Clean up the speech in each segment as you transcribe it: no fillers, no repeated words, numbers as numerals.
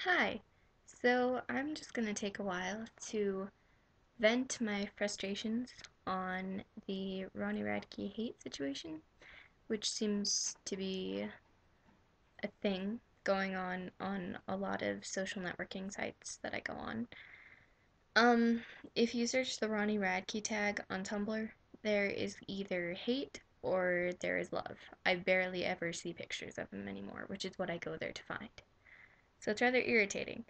Hi. So I'm just going to take a while to vent my frustrations on the Ronnie Radke hate situation, which seems to be a thing going on a lot of social networking sites that I go on. Um, if you search the Ronnie Radke tag on Tumblr, there is either hate or there is love. I barely ever see pictures of him anymore, which is what I go there to find. So it's rather irritating.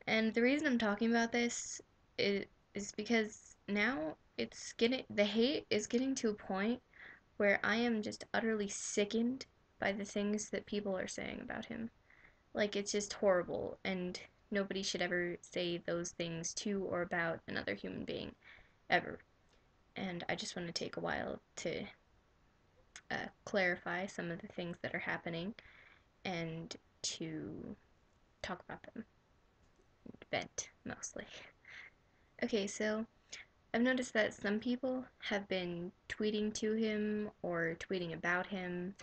And the reason I'm talking about this is because now the hate is getting to a point where I am just utterly sickened by the things that people are saying about him. Like, it's just horrible, and nobody should ever say those things to or about another human being, ever. And I just want to take a while to clarify some of the things that are happening and to talk about them. Vent, mostly. Okay, so I've noticed that some people have been tweeting to him or tweeting about him,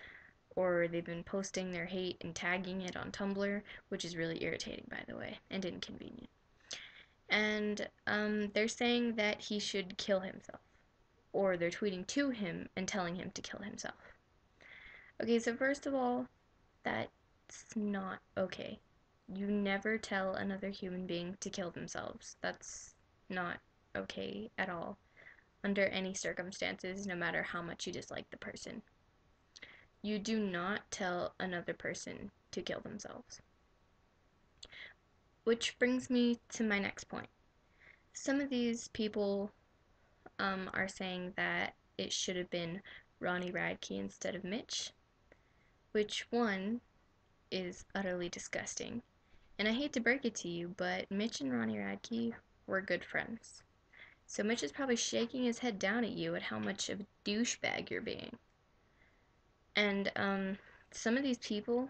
or they've been posting their hate and tagging it on Tumblr, which is really irritating, by the way, and inconvenient. And they're saying that he should kill himself, or they're tweeting to him and telling him to kill himself. Okay, so first of all, that's not okay. You never tell another human being to kill themselves. That's not okay at all, under any circumstances, no matter how much you dislike the person. You do not tell another person to kill themselves. Which brings me to my next point. Some of these people are saying that it should have been Ronnie Radke instead of Mitch, which one is utterly disgusting. And I hate to break it to you, but Mitch and Ronnie Radke were good friends. So Mitch is probably shaking his head down at you at how much of a douchebag you're being. And some of these people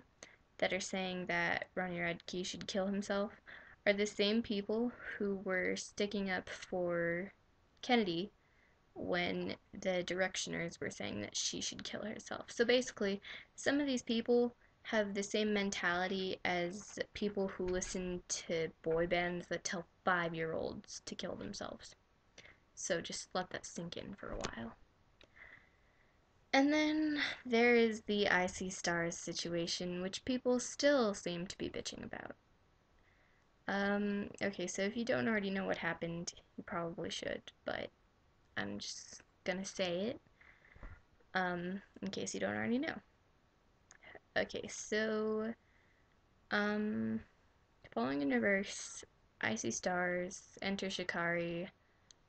that are saying that Ronnie Radke should kill himself are the same people who were sticking up for Kennedy when the directioners were saying that she should kill herself. So basically, some of these people have the same mentality as people who listen to boy bands that tell 5-year-olds to kill themselves. So just let that sink in for a while. And then there is the Icy Stars situation, which people still seem to be bitching about. Okay, so if you don't already know what happened, you probably should, but I'm just gonna say it, in case you don't already know. Okay, so, um, following in reverse, Icy Stars, Enter Shikari,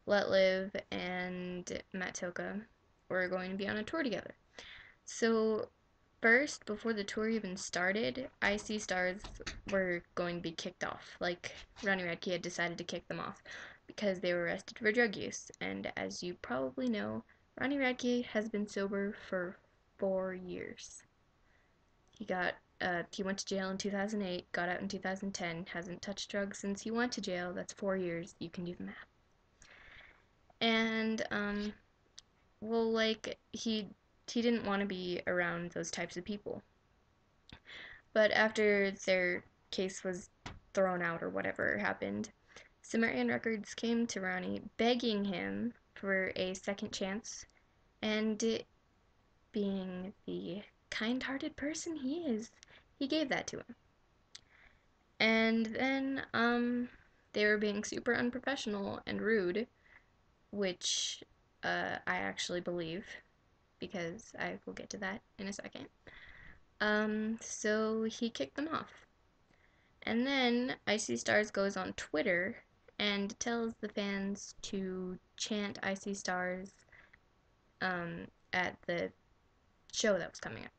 Let Live, and Matt Toka were going to be on a tour together. So, first, before the tour even started, Icy Stars were going to be kicked off. Like, Ronnie Radke had decided to kick them off because they were arrested for drug use. And as you probably know, Ronnie Radke has been sober for 4 years. He went to jail in 2008, got out in 2010, hasn't touched drugs since he went to jail. That's 4 years. You can do the math. And well, like he didn't want to be around those types of people. But after their case was thrown out or whatever happened, Sumerian Records came to Ronnie begging him for a second chance, and being the kind-hearted person he is, he gave that to him. And then they were being super unprofessional and rude, which I actually believe, because I will get to that in a second. So he kicked them off. And then Icy Stars goes on Twitter and tells the fans to chant Icy Stars at the show that was coming up,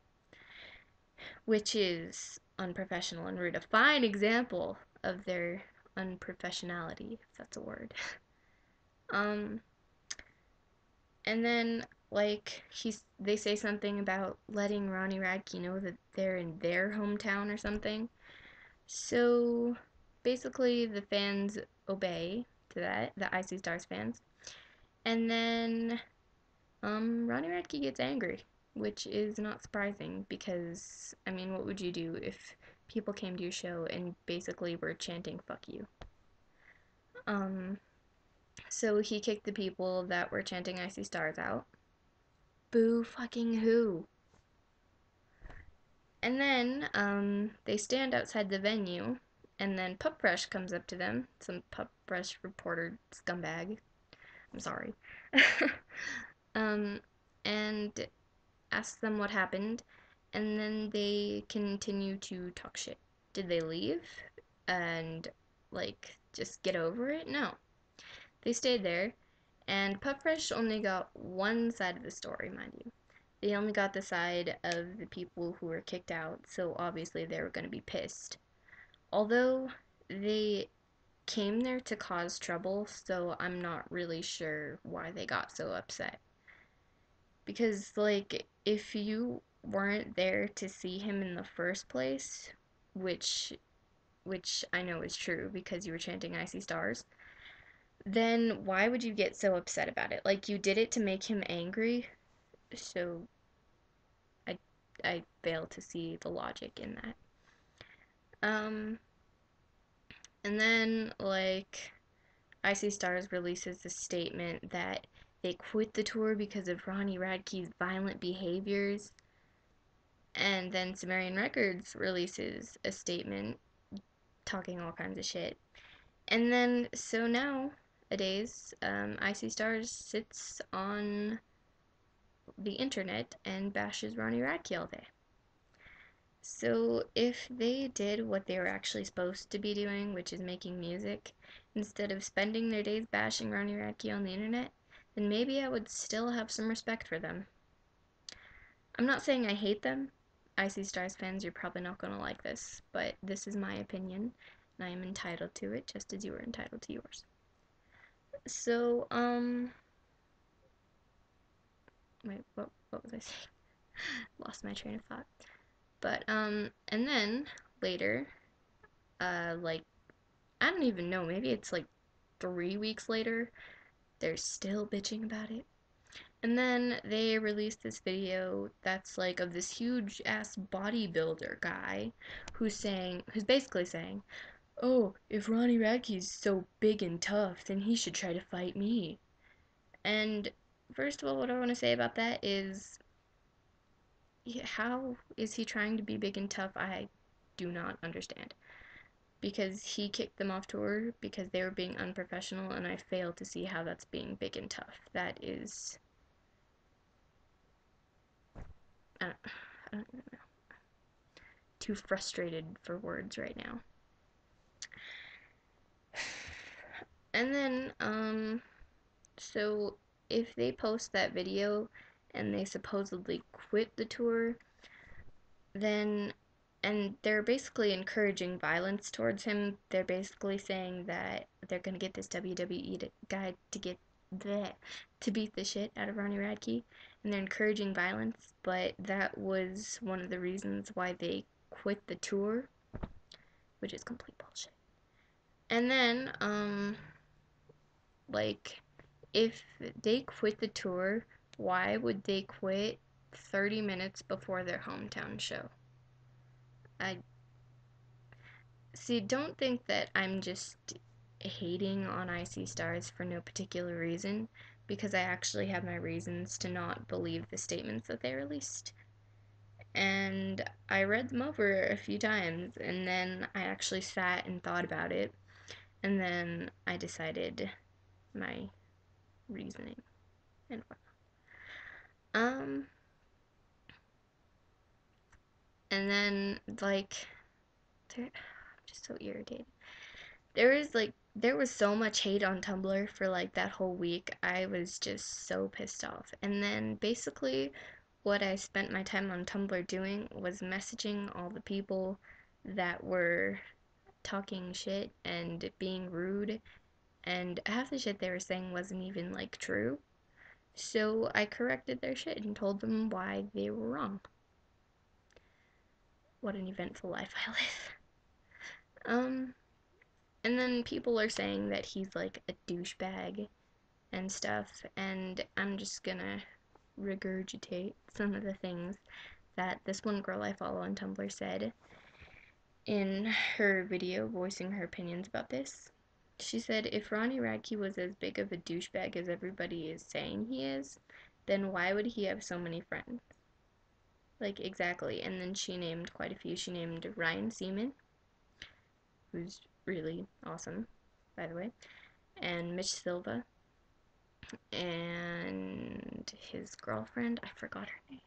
which is unprofessional and rude. A fine example of their unprofessionality, if that's a word. Um, and then they say something about letting Ronnie Radke know that they're in their hometown or something. So basically, the fans obey to that, the Icy Stars fans, and then Ronnie Radke gets angry. which is not surprising because, I mean, what would you do if people came to your show and basically were chanting fuck you? Um, so he kicked the people that were chanting Icy Stars out. Boo fucking who? And then they stand outside the venue, and then Pup Fresh comes up to them, some Pup Fresh reporter scumbag. I'm sorry. um, and asks them what happened, and then they continue to talk shit. Did they leave and like just get over it? No. They stayed there, and Pupfresh only got one side of the story, mind you. They only got the side of the people who were kicked out, so obviously they were going to be pissed. Although they came there to cause trouble, so I'm not really sure why they got so upset. Because, like, if you weren't there to see him in the first place, which which I know is true because you were chanting Icy Stars, then why would you get so upset about it? Like, you did it to make him angry, so I I fail to see the logic in that. Um, and then like Icy Stars releases a statement that they quit the tour because of Ronnie Radke's violent behaviors, and then Sumerian Records releases a statement talking all kinds of shit. And then so nowadays, Icy Stars sits on the internet and bashes Ronnie Radke all day. So if they did what they were actually supposed to be doing, which is making music, instead of spending their days bashing Ronnie Radke on the internet, then maybe I would still have some respect for them. I'm not saying I hate them. Icy Stars fans, you're probably not going to like this, but this is my opinion, and I am entitled to it just as you are entitled to yours. So, wait, what was I saying? Lost my train of thought. But, and then later, like, I don't even know, maybe it's like 3 weeks later, they're still bitching about it. And then they released this video that's like of this huge ass bodybuilder guy who's basically saying, oh, if Ronnie Radke's so big and tough, then he should try to fight me. And first of all, what I want to say about that is, how is he trying to be big and tough? I do not understand. Because he kicked them off tour because they were being unprofessional, and I fail to see how that's being big and tough. That is, I don't, I don't know, too frustrated for words right now. And then, so if they post that video and they supposedly quit the tour, then and they're basically encouraging violence towards him. They're basically saying that they're gonna get this WWE guy to get that to beat the shit out of Ronnie Radke, and they're encouraging violence. But that was one of the reasons why they quit the tour, which is complete bullshit. And then, like, if they quit the tour, why would they quit 30 minutes before their hometown show? I See, don't think that I'm just hating on Icy Stars for no particular reason, because I actually have my reasons to not believe the statements that they released. And I read them over a few times, and then I actually sat and thought about it, and then I decided my reasoning and whatnot. Um, and then, like, I'm just so irritated. There was so much hate on Tumblr for like that whole week. I was just so pissed off. And then basically what I spent my time on Tumblr doing was messaging all the people that were talking shit and being rude, and half the shit they were saying wasn't even like true. So I corrected their shit and told them why they were wrong. What an eventful life I live. And then people are saying that he's like a douchebag and stuff, and I'm just gonna regurgitate some of the things that this one girl I follow on Tumblr said in her video voicing her opinions about this. She said, if Ronnie Radke was as big of a douchebag as everybody is saying he is, then why would he have so many friends? Like, exactly. And then she named quite a few. She named Ryan Seaman, who's really awesome, by the way, and Mitch Silva, and his girlfriend, I forgot her name.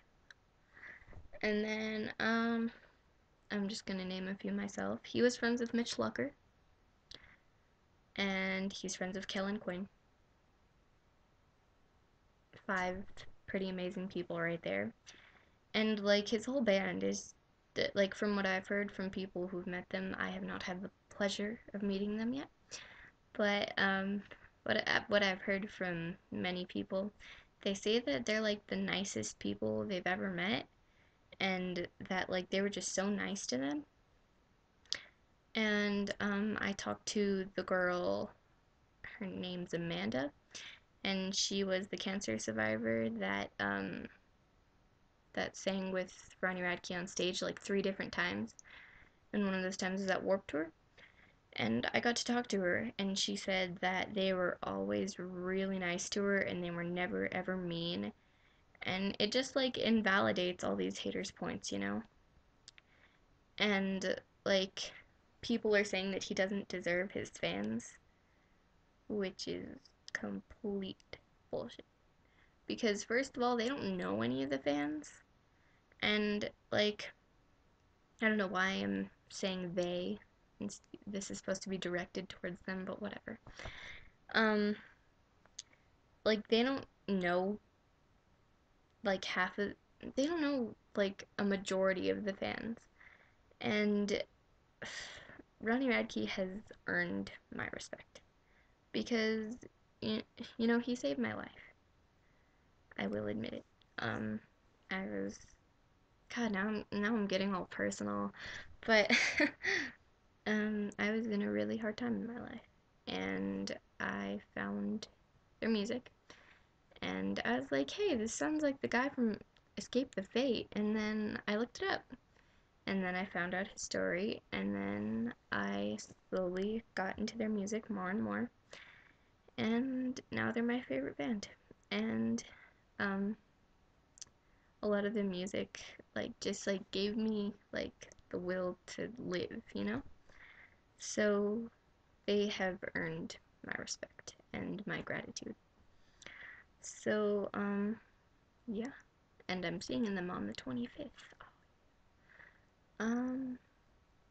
And then, I'm just gonna name a few myself. He was friends with Mitch Lucker, and he's friends with Kellen Quinn. 5 pretty amazing people right there. And like his whole band is, like from what I've heard from people who've met them, I have not had the pleasure of meeting them yet. But what I've heard from many people, they say that they're like the nicest people they've ever met, and that like they were just so nice to them. And I talked to the girl, her name's Amanda, and she was the cancer survivor that sang with Ronnie Radke on stage like 3 different times, and one of those times was at Warped Tour. And I got to talk to her, and she said that they were always really nice to her, and they were never ever mean. And it just like invalidates all these haters' points, you know? And like people are saying that he doesn't deserve his fans, which is complete bullshit. Because first of all, they don't know any of the fans, and like I don't know why I'm saying they. This is supposed to be directed towards them, but whatever. Um, like they don't know like half of they don't know like a majority of the fans, and Ronnie Radke has earned my respect because you, you know he saved my life. I will admit it. Um, I was God now I'm getting all personal, but I was in a really hard time in my life, and I found their music, and I was like, hey, this sounds like the guy from Escape the Fate, and then I looked it up, and then I found out his story, and then I slowly got into their music more and more, and now they're my favorite band, and um, a lot of the music like just like gave me like the will to live, you know? So they have earned my respect and my gratitude. So, yeah. And I'm seeing them on the 25th. Um,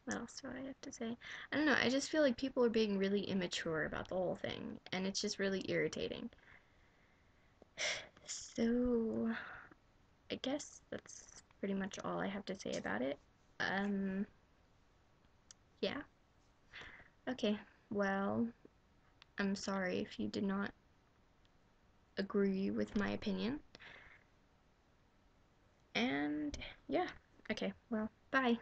what else do I have to say? I don't know, I just feel like people are being really immature about the whole thing, and it's just really irritating. So, I guess that's pretty much all I have to say about it. Um, yeah. Okay, well, I'm sorry if you did not agree with my opinion. And yeah, okay, well, bye.